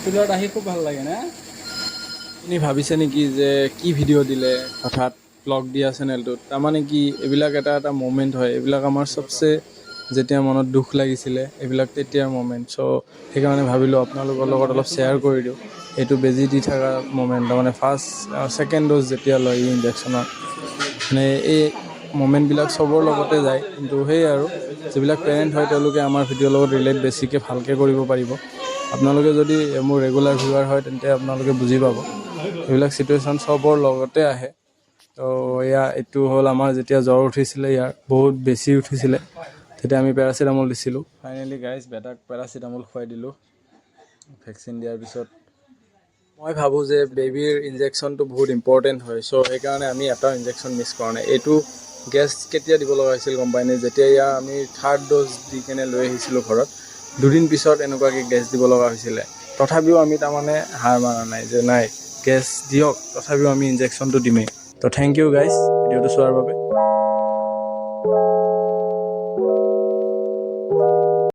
হস্পিটেলত আহি খুব ভাল লাগে না? আপুনি ভাবিছে নেকি যে কি ভিডিঅ' দিলে হঠাৎ ব্লগ দিয়া চেনেলটোত? তাৰমানে কি এইবিলাক এটা এটা মুমেণ্ট হয়, এইবিলাক আমাৰ চবচে যেতিয়া মনত দুখ লাগিছিলে এইবিলাক তেতিয়াৰ মুমেণ্ট। চ' সেইকাৰণে ভাবিলোঁ আপোনালোকৰ লগত অলপ শ্বেয়াৰ কৰি দিওঁ। এইটো বেজি দি থকা মুমেণ্ট, তাৰমানে ফাৰ্ষ্ট ছেকেণ্ড ড'জ যেতিয়া লয় ইনজেকশ্যনৰ, মানে এই মুমেণ্টবিলাক চবৰ লগতে যায়। কিন্তু সেই আৰু যিবিলাক পেৰেণ্ট হয় তেওঁলোকে আমাৰ ভিডিঅ'ৰ লগত ৰিলেট বেছিকৈ ভালকৈ কৰিব পাৰিব। আপোনালোকে যদি মোৰ ৰেগুলাৰ ভিউৱাৰ হয় তেন্তে আপোনালোকে বুজি পাব এইবিলাক চিটুৱেশ্যন চবৰ লগতে আহে। তো এইটো হ'ল আমাৰ যেতিয়া জ্বৰ উঠিছিলে, ইয়াৰ বহুত বেছি উঠিছিলে, তেতিয়া আমি পেৰাচিটামল দিছিলোঁ। ফাইনেলি গাইজ বেটাক পেৰাচিটামল খুৱাই দিলোঁ ভেকচিন দিয়াৰ পিছত। মই ভাবোঁ যে বেবীৰ ইনজেকশ্যনটো বহুত ইম্পৰ্টেণ্ট হয়। চ' সেইকাৰণে আমি এটা ইনজেকশ্যন মিছ কৰা নাই। এইটো গেছ কেতিয়া দিব লগা হৈছিল গম পায়নে? যেতিয়া ইয়াৰ আমি থাৰ্ড ড'জ দি কেনে লৈ আহিছিলোঁ ঘৰত, দুদিন পিছত এনেকুৱাকৈ গেছ দিব লগা হৈছিলে। তথাপিও আমি তাৰমানে হাৰ মাৰা নাই যে নাই গেছ দিয়ক, তথাপিও আমি ইনজেকশ্যনটো দিমেই। তো থেংক ইউ গাইজ ভিডিঅ'টো চোৱাৰ বাবে।